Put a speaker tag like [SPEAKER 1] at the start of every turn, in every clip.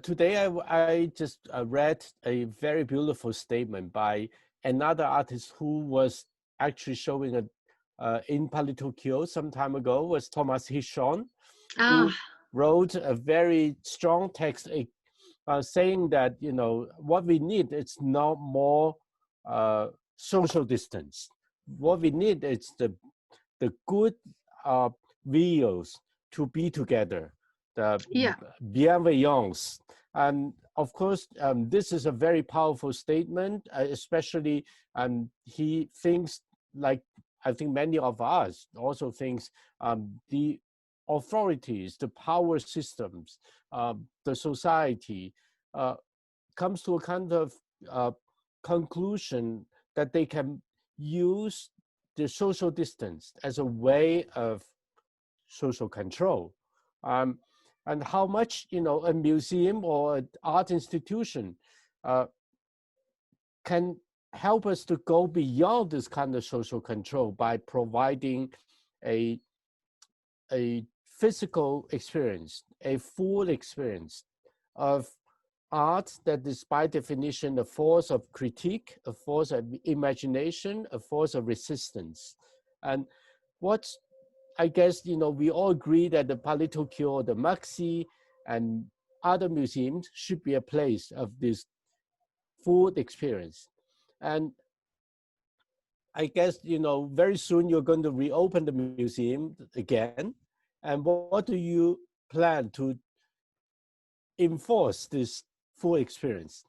[SPEAKER 1] Today I just read a very beautiful statement by another artist who was actually showing in Palais Tokyo some time ago, was Thomas Hichon, who wrote a very strong text saying that, you know, what we need is not more social distance. What we need is the good videos to be together, the bienveillance. And of course, this is a very powerful statement, especially he thinks, like I think many of us also thinks, the authorities, the power systems, the society comes to a kind of conclusion that they can use the social distance as a way of social control. And how much, you know, a museum or an art institution can help us to go beyond this kind of social control by providing a physical experience, a full experience of art that is by definition a force of critique, a force of imagination, a force of resistance. And what's, I guess, you know, we all agree that the Palais Tokyo, the Maxi, and other museums should be a place of this full experience. And I guess, you know, very soon you're going to reopen the museum again. And what do you plan to enforce this full experience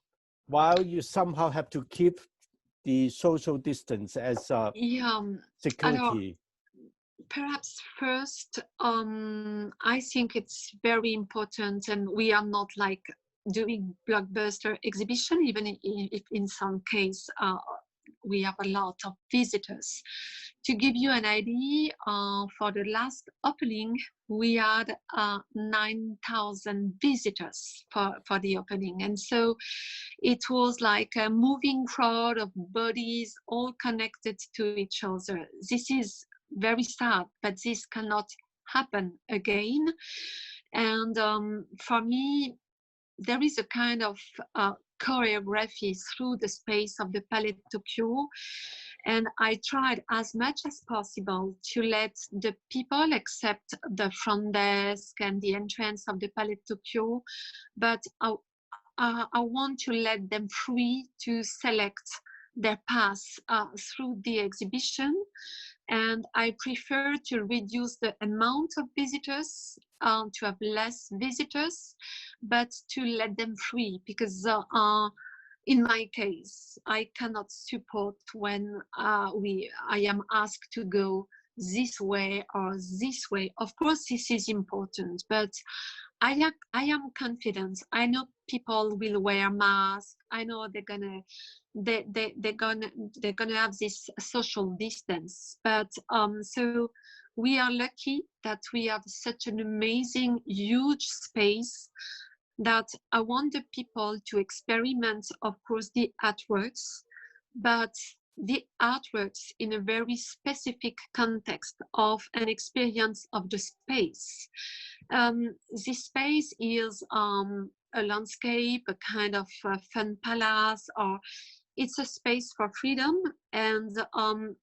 [SPEAKER 1] while you somehow have to keep the social distance as security?
[SPEAKER 2] Perhaps first, I think it's very important, and we are not like doing blockbuster exhibition, even if in some case we have a lot of visitors. To give you an idea, for the last opening, we had 9,000 visitors for the opening. And so it was like a moving crowd of bodies all connected to each other. This is very sad, but this cannot happen again. And for me, there is a kind of choreography through the space of the Palais Tokyo. And I tried as much as possible to let the people accept the front desk and the entrance of the Palais Tokyo, but I want to let them free to select their path through the exhibition. And I prefer to reduce the amount of visitors, to have less visitors, but to let them free, because in my case, I cannot support when I am asked to go this way or this way. Of course, this is important, but I am confident. I know people will wear masks. I know they're gonna have this social distance. But so we are lucky that we have such an amazing, huge space that I want the people to experiment, of course, the artworks, but the artworks in a very specific context of an experience of the space. This space is a landscape, a kind of fun palace, or it's a space for freedom. And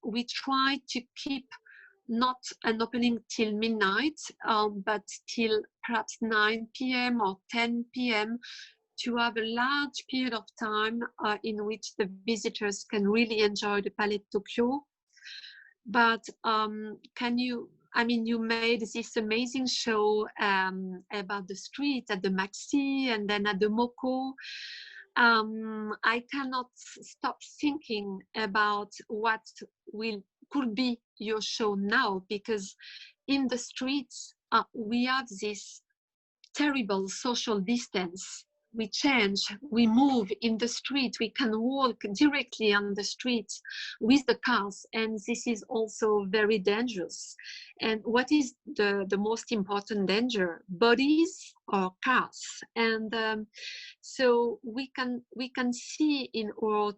[SPEAKER 2] we try to keep not an opening till midnight, but till perhaps 9 p.m. or 10 p.m. to have a large period of time in which the visitors can really enjoy the Palais Tokyo. But you made this amazing show about the street at the Maxi and then at the Moko. I cannot stop thinking about what could be your show now, because in the streets we have this terrible social distance. We change, we move in the street, we can walk directly on the street with the cars, and this is also very dangerous. And what is the most important danger? Bodies or cars? And so we can see in our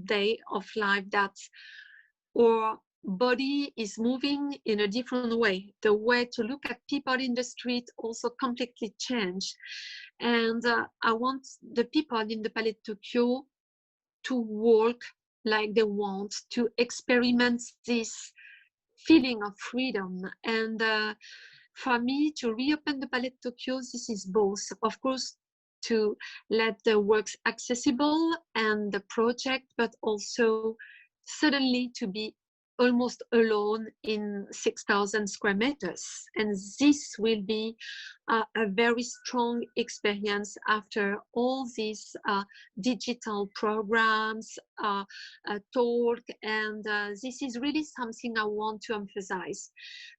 [SPEAKER 2] day of life that our body is moving in a different way. The way to look at people in the street also completely changed. And I want the people in the Palais de Tokyo to walk like they want, to experiment this feeling of freedom. And for me, to reopen the Palais de Tokyo, this is both, of course, to let the works accessible and the project, but also suddenly to be almost alone in 6,000 square meters. And this will be a very strong experience after all these digital programs, talk, and this is really something I want to emphasize.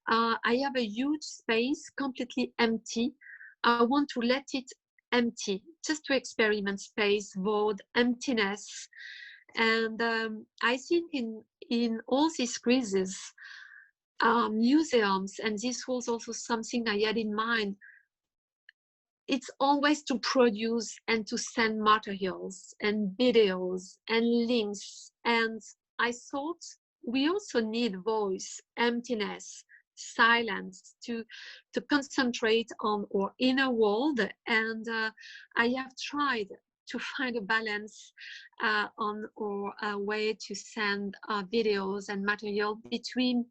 [SPEAKER 2] I have a huge space, completely empty. I want to let it empty, just to experiment space, void, emptiness. And I think in all these crises, museums, and this was also something I had in mind, it's always to produce and to send materials and videos and links. And I thought we also need voice, emptiness, silence to concentrate on our inner world. And I have tried to find a balance on our way to send videos and material between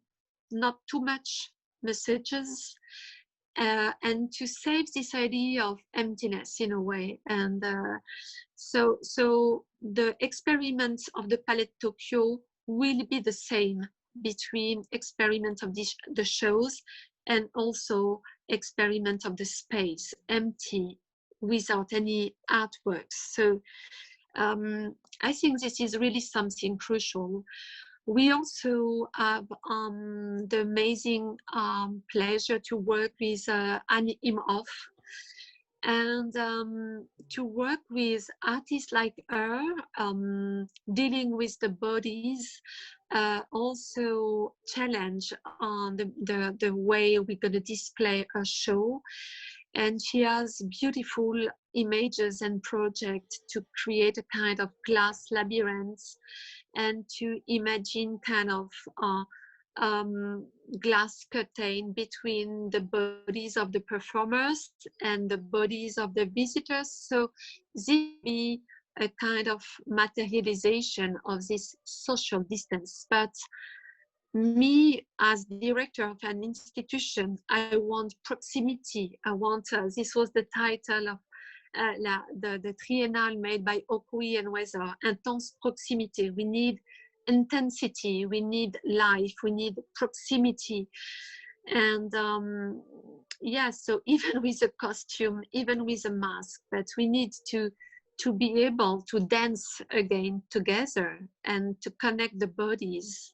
[SPEAKER 2] not too much messages and to save this idea of emptiness in a way. And so the experiments of the Palais de Tokyo will be the same between experiment of the shows and also experiment of the space, empty, without any artworks. So I think this is really something crucial. We also have the amazing pleasure to work with Annie Imhoff, and to work with artists like her, dealing with the bodies, also challenge on the way we're going to display a show. And she has beautiful images and projects to create a kind of glass labyrinth and to imagine kind of glass curtain between the bodies of the performers and the bodies of the visitors. So this will be a kind of materialization of this social distance. But me, as director of an institution, I want proximity. I want, this was the title of the triennale made by Okui and Weather, Intense Proximité. We need intensity, we need life, we need proximity. And yeah, so even with a costume, even with a mask, but we need to be able to dance again together and to connect the bodies.